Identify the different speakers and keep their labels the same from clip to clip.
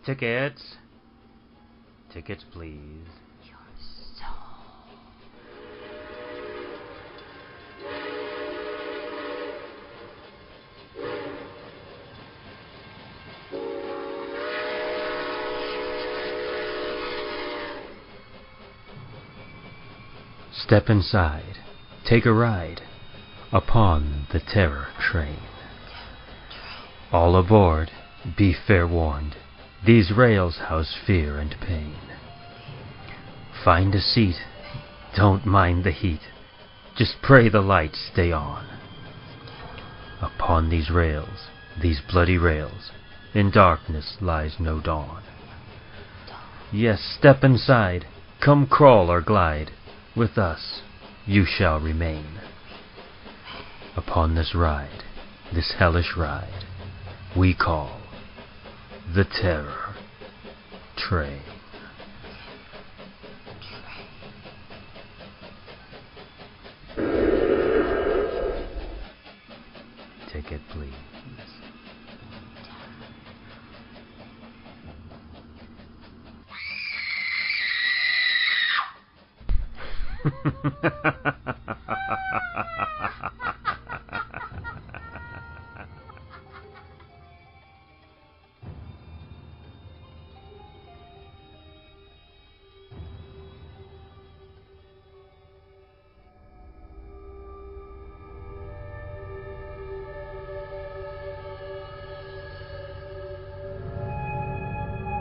Speaker 1: Tickets. Tickets, please. Step inside, take a ride upon the Terror Train. All aboard, be fair warned, these rails house fear and pain. Find a seat, don't mind the heat, just pray the lights stay on. Upon these rails, these bloody rails, in darkness lies no dawn. Yes, step inside, come crawl or glide, with us you shall remain. Upon this ride, this hellish ride, we call the Terror Train. Ticket, please.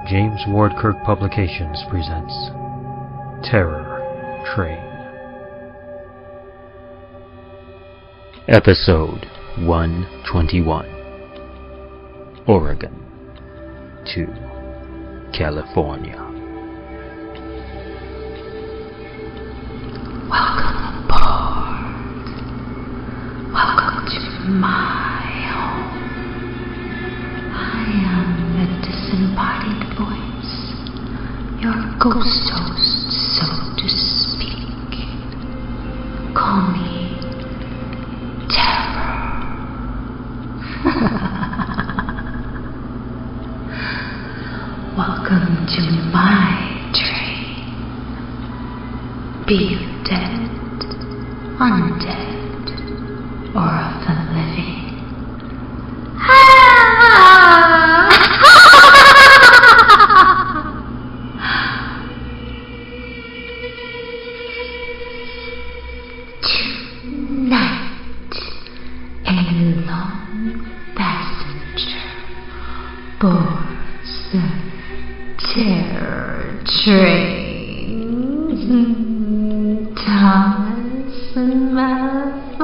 Speaker 1: James Ward Kirk Publications presents Terror Train. Episode 121. Oregon to California.
Speaker 2: Welcome aboard. Welcome to my home. I am the disembodied voice, your ghost host, so to speak. Call me Terror. Welcome to my train. Be you dead, undead, or of the living. Tonight, a lone passenger boards the Terror Train. Thomas and Malafarina.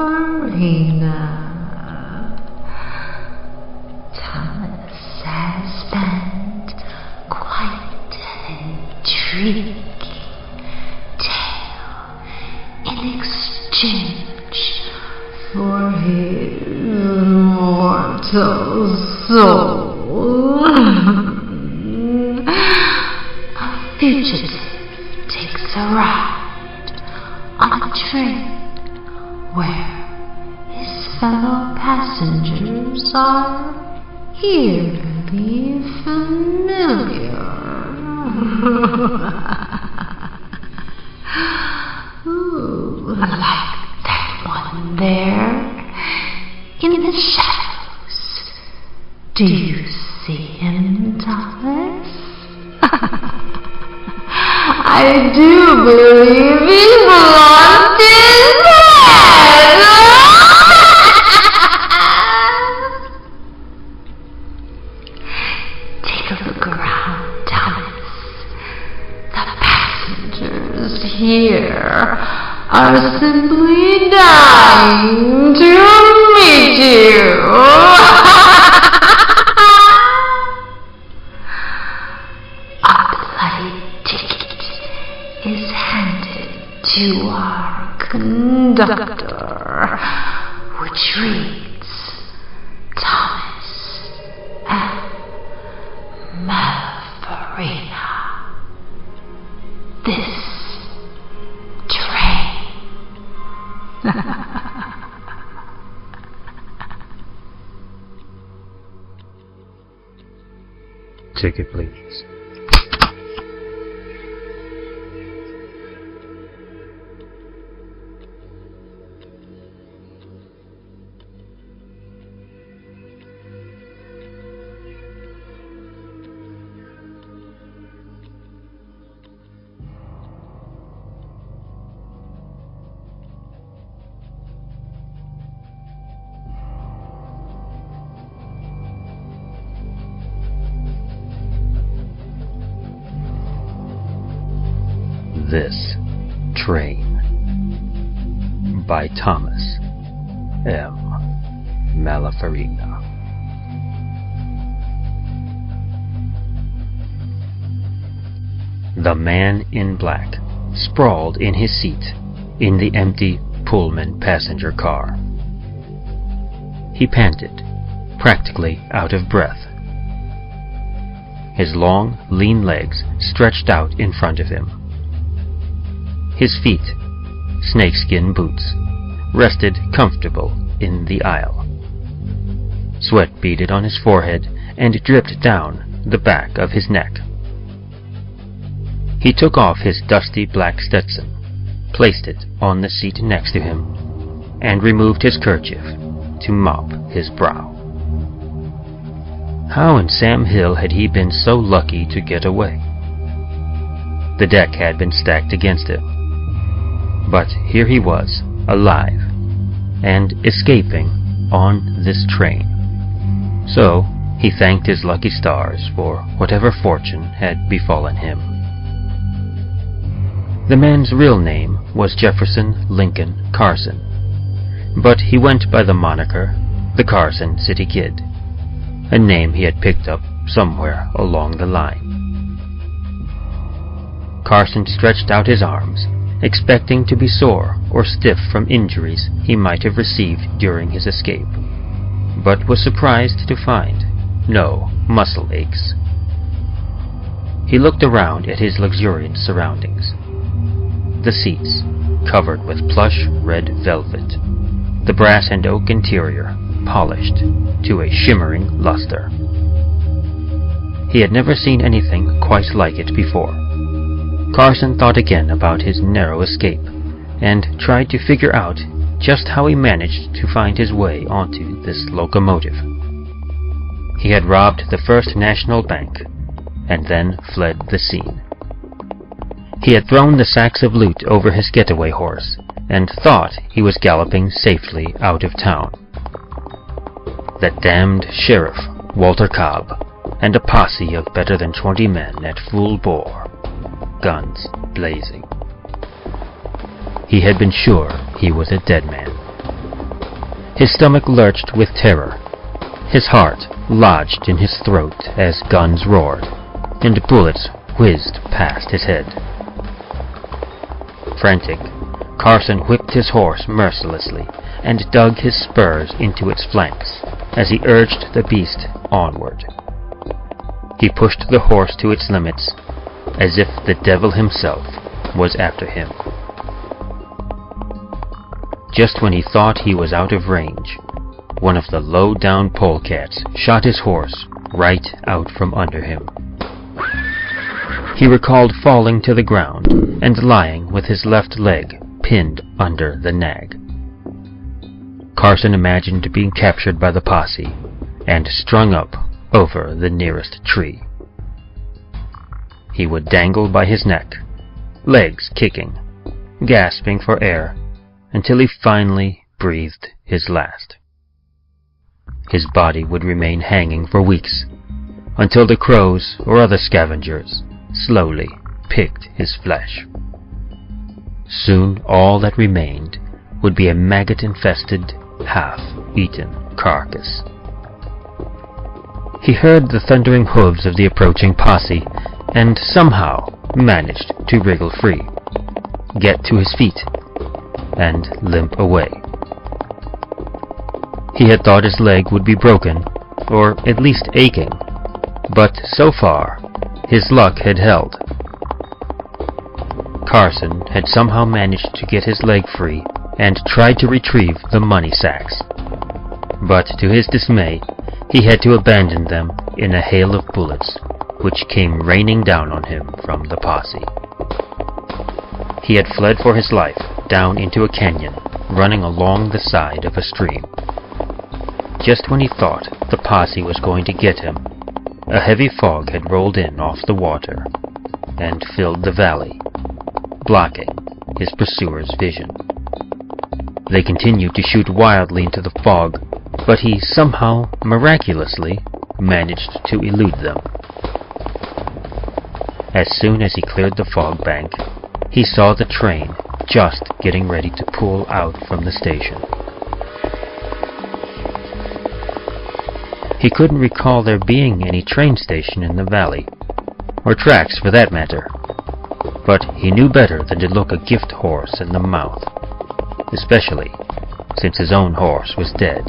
Speaker 2: Thomas has spent quite an intriguing tale in exchange for his mortal soul. A fugitive takes a ride on a train where his fellow passengers are eerily familiar. Ooh, like that one there in the shadows. Do you see him, Thomas? I do believe he's lost his head. Take a look around, Thomas. The passengers here are simply dying to meet you. A bloody ticket is handed to our conductor, which reads Thomas and Malafarina. This train.
Speaker 1: Ticket, please. This Train by Thomas M. Malafarina. The man in black sprawled in his seat in the empty Pullman passenger car. He panted, practically out of breath. His long, lean legs stretched out in front of him. His feet, snakeskin boots, rested comfortable in the aisle. Sweat beaded on his forehead and dripped down the back of his neck. He took off his dusty black Stetson, placed it on the seat next to him, and removed his kerchief to mop his brow. How in Sam Hill had he been so lucky to get away? The deck had been stacked against him. But here he was, alive, and escaping on this train. So he thanked his lucky stars for whatever fortune had befallen him. The man's real name was Jefferson Lincoln Carson, but he went by the moniker the Carson City Kid, a name he had picked up somewhere along the line. Carson stretched out his arms, expecting to be sore or stiff from injuries he might have received during his escape, but was surprised to find no muscle aches. He looked around at his luxuriant surroundings. The seats, covered with plush red velvet, the brass and oak interior polished to a shimmering luster. He had never seen anything quite like it before. Carson thought again about his narrow escape, and tried to figure out just how he managed to find his way onto this locomotive. He had robbed the First National Bank, and then fled the scene. He had thrown the sacks of loot over his getaway horse, and thought he was galloping safely out of town. That damned sheriff, Walter Cobb, and a posse of better than 20 men at full bore, guns blazing. He had been sure he was a dead man. His stomach lurched with terror. His heart lodged in his throat as guns roared, and bullets whizzed past his head. Frantic, Carson whipped his horse mercilessly and dug his spurs into its flanks as he urged the beast onward. He pushed the horse to its limits, as if the devil himself was after him. Just when he thought he was out of range, one of the low-down polecats shot his horse right out from under him. He recalled falling to the ground and lying with his left leg pinned under the nag. Carson imagined being captured by the posse and strung up over the nearest tree. He would dangle by his neck, legs kicking, gasping for air, until he finally breathed his last. His body would remain hanging for weeks, until the crows or other scavengers slowly picked his flesh. Soon all that remained would be a maggot-infested, half-eaten carcass. He heard the thundering hooves of the approaching posse, and somehow managed to wriggle free, get to his feet, and limp away. He had thought his leg would be broken, or at least aching, but so far his luck had held. Carson had somehow managed to get his leg free and tried to retrieve the money sacks, but to his dismay he had to abandon them in a hail of bullets which came raining down on him from the posse. He had fled for his life down into a canyon running along the side of a stream. Just when he thought the posse was going to get him, a heavy fog had rolled in off the water and filled the valley, blocking his pursuer's vision. They continued to shoot wildly into the fog, but he somehow, miraculously, managed to elude them. As soon as he cleared the fog bank, he saw the train just getting ready to pull out from the station. He couldn't recall there being any train station in the valley, or tracks for that matter, but he knew better than to look a gift horse in the mouth, especially since his own horse was dead.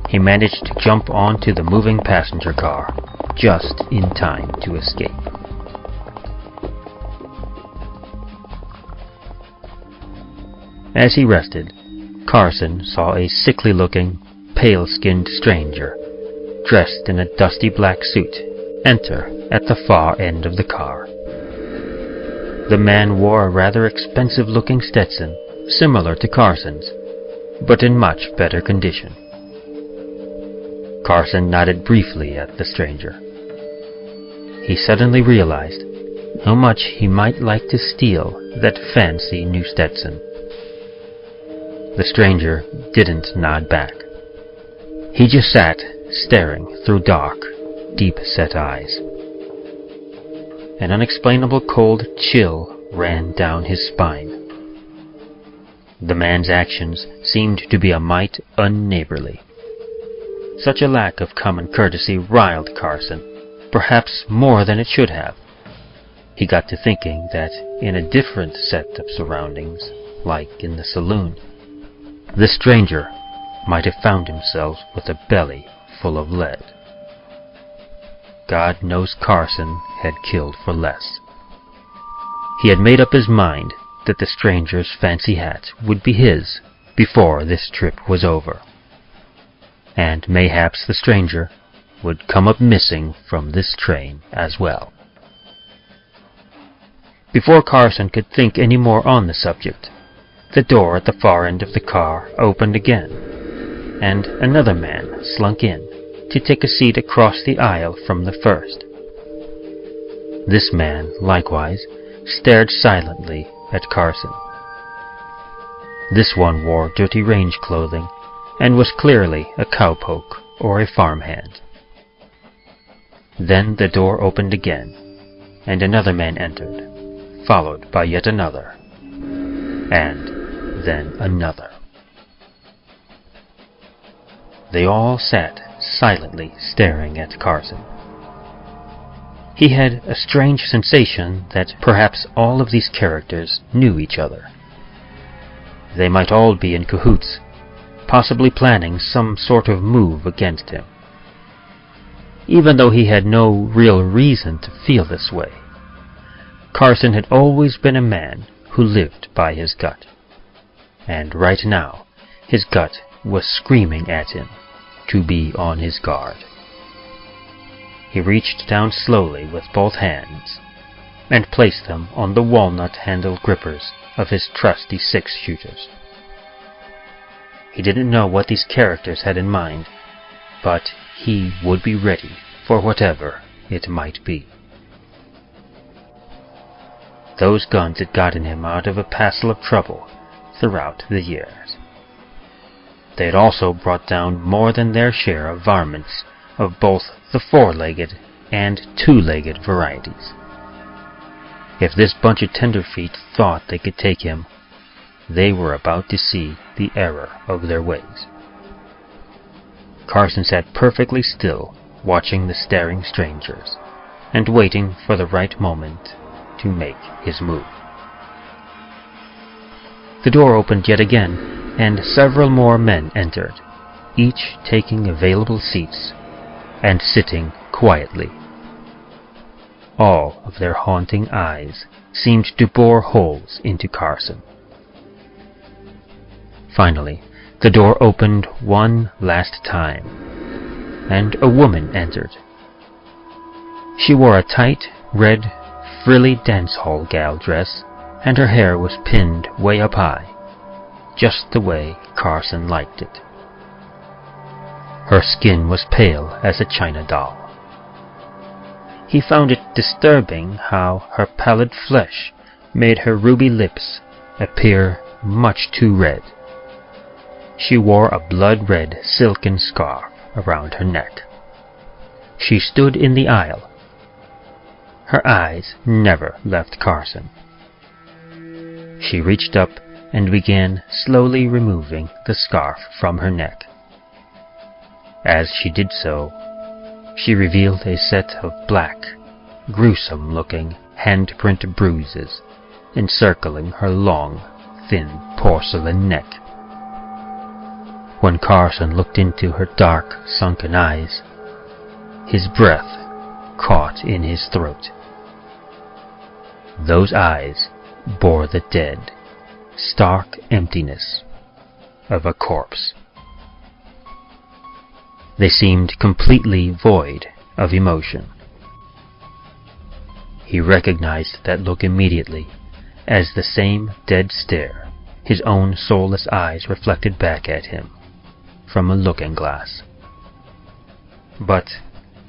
Speaker 1: He managed to jump onto the moving passenger car just in time to escape. As he rested, Carson saw a sickly-looking, pale-skinned stranger, dressed in a dusty black suit, enter at the far end of the car. The man wore a rather expensive-looking Stetson, similar to Carson's, but in much better condition. Carson nodded briefly at the stranger. He suddenly realized how much he might like to steal that fancy new Stetson. The stranger didn't nod back. He just sat, staring through dark, deep-set eyes. An unexplainable cold chill ran down his spine. The man's actions seemed to be a mite unneighborly. Such a lack of common courtesy riled Carson, perhaps more than it should have. He got to thinking that in a different set of surroundings, like in the saloon, the stranger might have found himself with a belly full of lead. God knows Carson had killed for less. He had made up his mind that the stranger's fancy hat would be his before this trip was over, and mayhaps the stranger would come up missing from this train as well. Before Carson could think any more on the subject, the door at the far end of the car opened again, and another man slunk in to take a seat across the aisle from the first. This man, likewise, stared silently at Carson. This one wore dirty range clothing and was clearly a cowpoke or a farmhand. Then the door opened again, and another man entered, followed by yet another, and then another. They all sat silently staring at Carson. He had a strange sensation that perhaps all of these characters knew each other. They might all be in cahoots, possibly planning some sort of move against him. Even though he had no real reason to feel this way, Carson had always been a man who lived by his gut. And right now, his gut was screaming at him to be on his guard. He reached down slowly with both hands and placed them on the walnut-handled grippers of his trusty six-shooters. He didn't know what these characters had in mind, but he would be ready for whatever it might be. Those guns had gotten him out of a passel of trouble throughout the years. They had also brought down more than their share of varmints of both the four-legged and two-legged varieties. If this bunch of tenderfeet thought they could take him, they were about to see the error of their ways. Carson sat perfectly still, watching the staring strangers, and waiting for the right moment to make his move. The door opened yet again, and several more men entered, each taking available seats and sitting quietly. All of their haunting eyes seemed to bore holes into Carson. Finally, the door opened one last time, and a woman entered. She wore a tight, red, frilly dance hall gal dress, and her hair was pinned way up high, just the way Carson liked it. Her skin was pale as a china doll. He found it disturbing how her pallid flesh made her ruby lips appear much too red. She wore a blood-red silken scarf around her neck. She stood in the aisle. Her eyes never left Carson. She reached up and began slowly removing the scarf from her neck. As she did so, she revealed a set of black, gruesome-looking handprint bruises encircling her long, thin porcelain neck. When Carson looked into her dark, sunken eyes, his breath caught in his throat. Those eyes bore the dead, stark emptiness of a corpse. They seemed completely void of emotion. He recognized that look immediately as the same dead stare his own soulless eyes reflected back at him from a looking-glass. But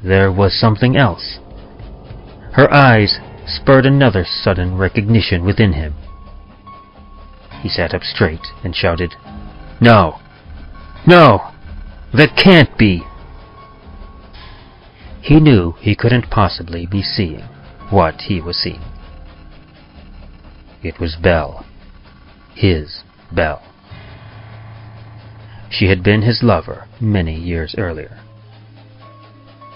Speaker 1: there was something else. Her eyes spurred another sudden recognition within him. He sat up straight and shouted, "No! No! That can't be!" He knew he couldn't possibly be seeing what he was seeing. It was Belle. His Belle. She had been his lover many years earlier.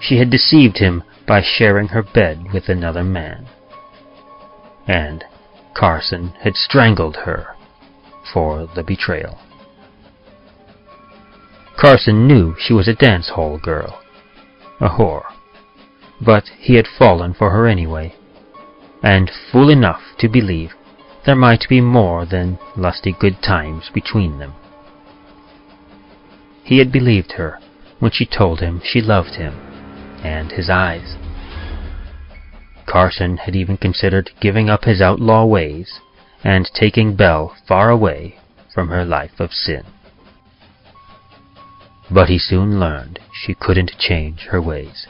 Speaker 1: She had deceived him by sharing her bed with another man. And Carson had strangled her for the betrayal. Carson knew she was a dance hall girl, a whore, but he had fallen for her anyway, and fool enough to believe there might be more than lusty good times between them. He had believed her when she told him she loved him and his eyes. Carson had even considered giving up his outlaw ways and taking Belle far away from her life of sin. But he soon learned she couldn't change her ways.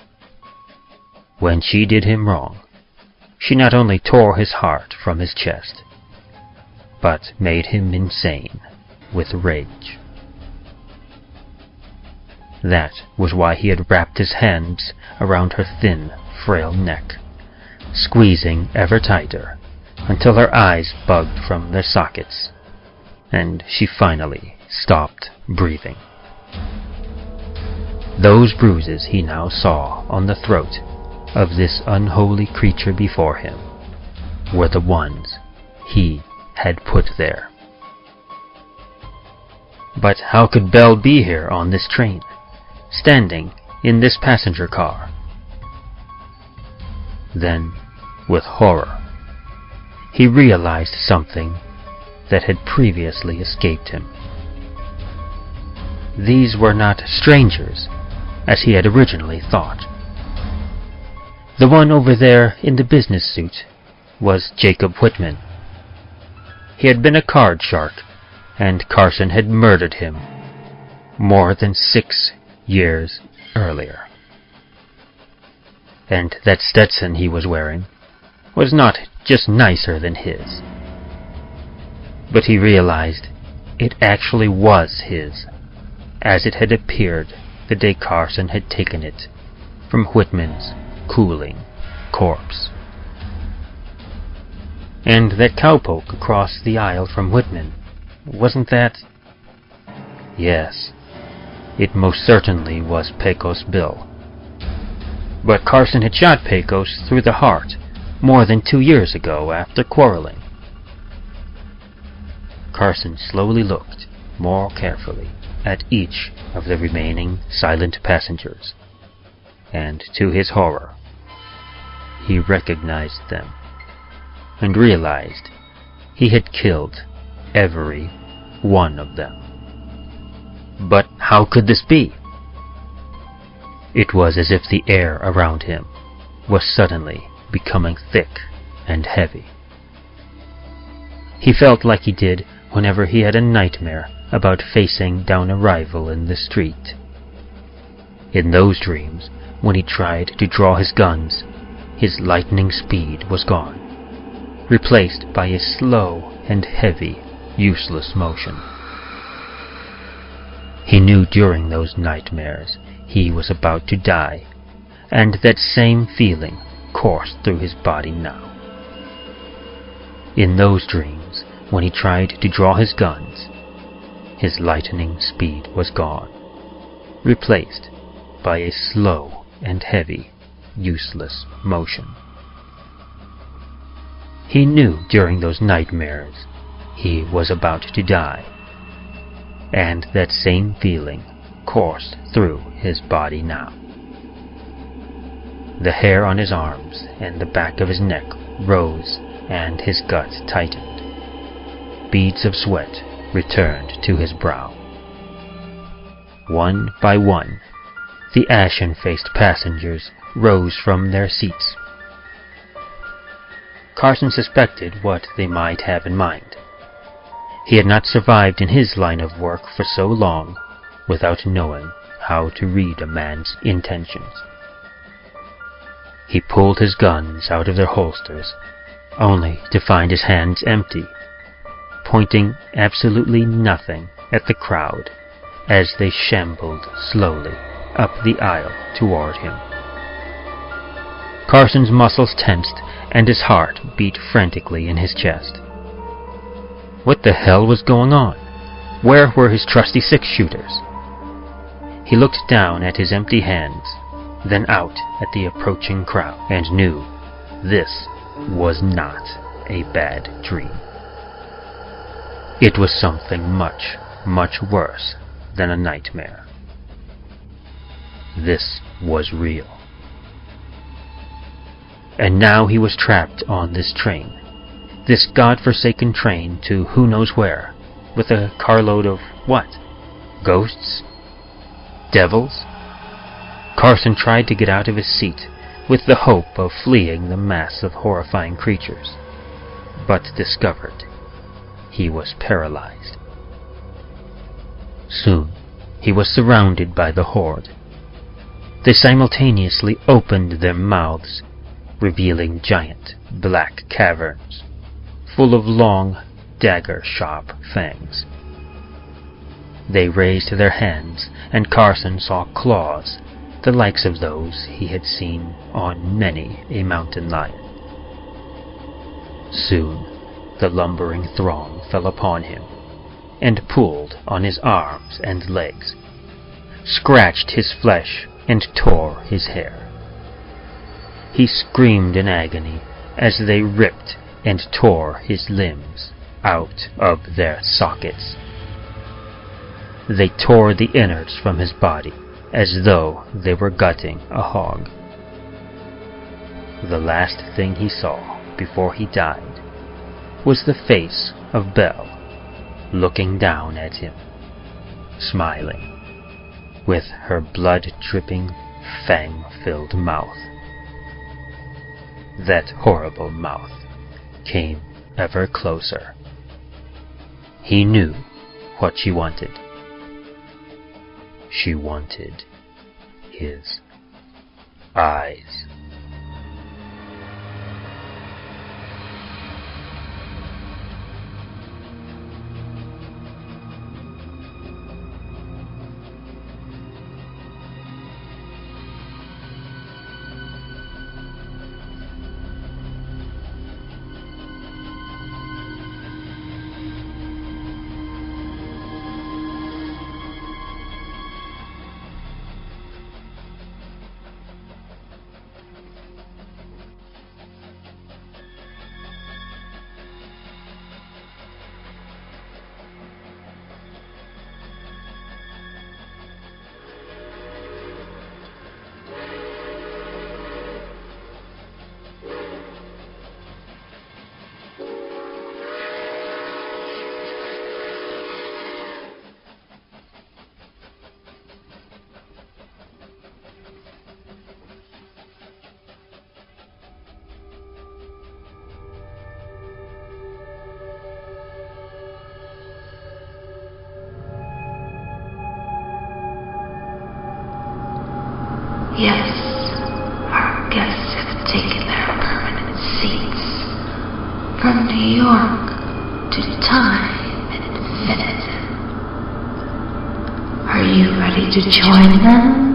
Speaker 1: When she did him wrong, she not only tore his heart from his chest, but made him insane with rage. That was why he had wrapped his hands around her thin, frail neck, squeezing ever tighter until her eyes bugged from their sockets, and she finally stopped breathing. Those bruises he now saw on the throat of this unholy creature before him were the ones he had put there. But how could Belle be here on this train, standing in this passenger car? Then, with horror, he realized something that had previously escaped him. These were not strangers, as he had originally thought. The one over there in the business suit was Jacob Whitman. He had been a card shark, and Carson had murdered him more than 6 years earlier. And that Stetson he was wearing was not just nicer than his, but he realized it actually was his, as it had appeared the day Carson had taken it from Whitman's cooling corpse. And that cowpoke across the aisle from Whitman, wasn't that? Yes, it most certainly was Pecos Bill. But Carson had shot Pecos through the heart more than 2 years ago after quarreling. Carson slowly looked more carefully at each of the remaining silent passengers, and to his horror, he recognized them, and realized he had killed every one of them. But how could this be? It was as if the air around him was suddenly becoming thick and heavy. He felt like he did whenever he had a nightmare about facing down a rival in the street. In those dreams, when he tried to draw his guns, his lightning speed was gone, replaced by a slow and heavy, useless motion. He knew during those nightmares he was about to die, and that same feeling coursed through his body now. In those dreams, when he tried to draw his guns, his lightning speed was gone, replaced by a slow and heavy, useless motion. He knew during those nightmares he was about to die, and that same feeling coursed through his body now. The hair on his arms and the back of his neck rose and his guts tightened. Beads of sweat returned to his brow. One by one, the ashen-faced passengers rose from their seats. Carson suspected what they might have in mind. He had not survived in his line of work for so long without knowing how to read a man's intentions. He pulled his guns out of their holsters, only to find his hands empty, pointing absolutely nothing at the crowd as they shambled slowly up the aisle toward him. Carson's muscles tensed and his heart beat frantically in his chest. What the hell was going on? Where were his trusty six-shooters? He looked down at his empty hands, then out at the approaching crowd, and knew this was not a bad dream. It was something much, much worse than a nightmare. This was real. And now he was trapped on this train, this godforsaken train to who knows where, with a carload of what? Ghosts? Devils? Carson tried to get out of his seat with the hope of fleeing the mass of horrifying creatures, but discovered he was paralyzed. Soon he was surrounded by the horde. They simultaneously opened their mouths, revealing giant black caverns full of long, dagger-sharp fangs. They raised their hands, and Carson saw claws, the likes of those he had seen on many a mountain lion. Soon the lumbering throng fell upon him, and pulled on his arms and legs, scratched his flesh, and tore his hair. He screamed in agony as they ripped and tore his limbs out of their sockets. They tore the innards from his body as though they were gutting a hog. The last thing he saw before he died was the face of Belle looking down at him, smiling, with her blood-dripping, fang-filled mouth. That horrible mouth came ever closer. He knew what she wanted. She wanted his eyes.
Speaker 2: Yes, our guests have taken their permanent seats. From New York to time infinitum. Are you ready to join them?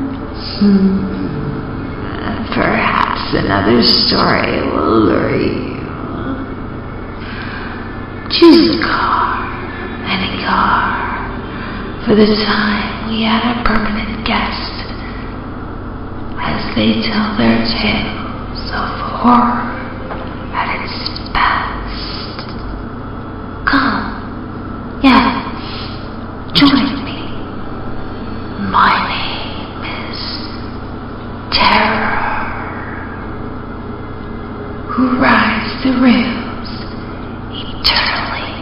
Speaker 2: Perhaps another story will lure you. Choose a car, any car, for the time we had a permanent guest, as they tell their tales of horror at its best. Come, yes, join me. My name is Terror, who rides the rails eternally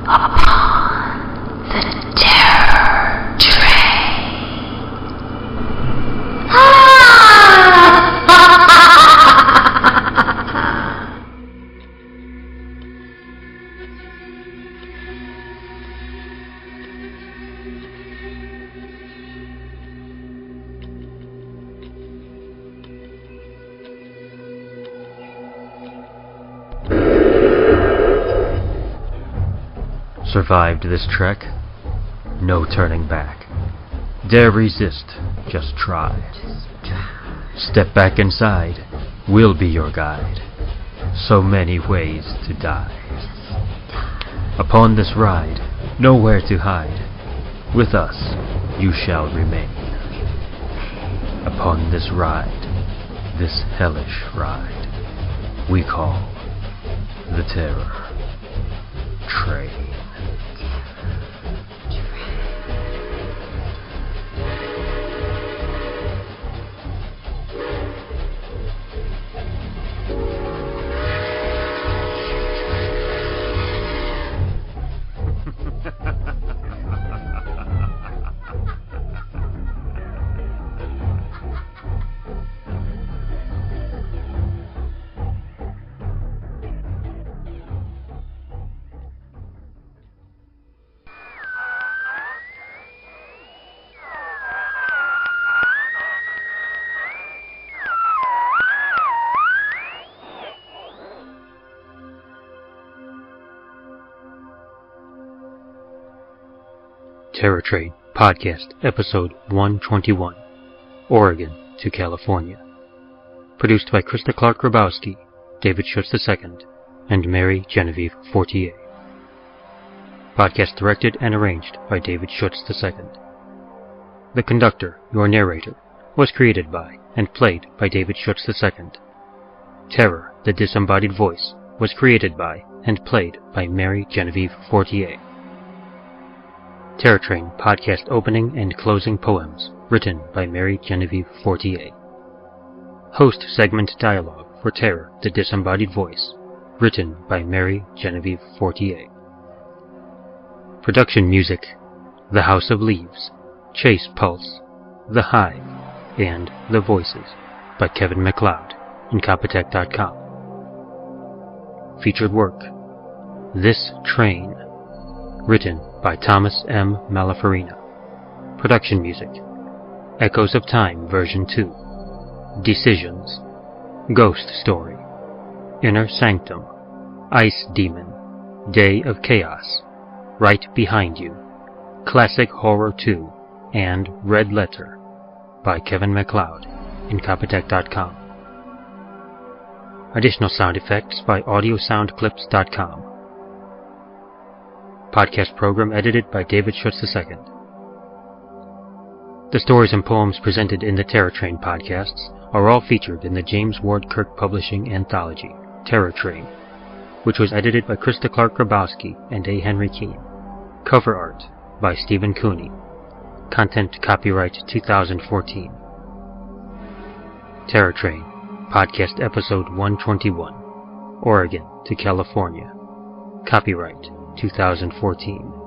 Speaker 2: upon the Terror Train.
Speaker 1: Survived this trek? No turning back. Dare resist, just try. Step back inside, we'll be your guide. So many ways to die. Upon this ride, nowhere to hide. With us, you shall remain. Upon this ride, this hellish ride, we call the Terror Train. Terror Train Podcast, Episode 121, Oregon to California. Produced by Krista Clark Grabowski, David Schutz II, and Mary Genevieve Fortier. Podcast directed and arranged by David Schutz II. The conductor, your narrator, was created by and played by David Schutz II. Terror, the disembodied voice, was created by and played by Mary Genevieve Fortier. Terror Train Podcast opening and closing poems, written by Mary Genevieve Fortier. Host segment dialogue for Terror, the disembodied voice, written by Mary Genevieve Fortier. Production music, The House of Leaves, Chase Pulse, The Hive, and The Voices by Kevin MacLeod, Incompetech.com. Featured work, This Train, written by Thomas M. Malafarina. Production music, Echoes of Time version 2, Decisions, Ghost Story, Inner Sanctum, Ice Demon, Day of Chaos, Right Behind You, Classic Horror 2, and Red Letter by Kevin MacLeod, Incompetech.com. Additional sound effects by AudioSoundClips.com. Podcast program edited by David Schutz II. The stories and poems presented in the Terror Train podcasts are all featured in the James Ward Kirk Publishing Anthology, Terror Train, which was edited by Krista Clark Grabowski and A. Henry Keene. Cover art by Stephen Cooney. Content copyright 2014. Terror Train, Podcast Episode 121, Oregon to California. Copyright 2014.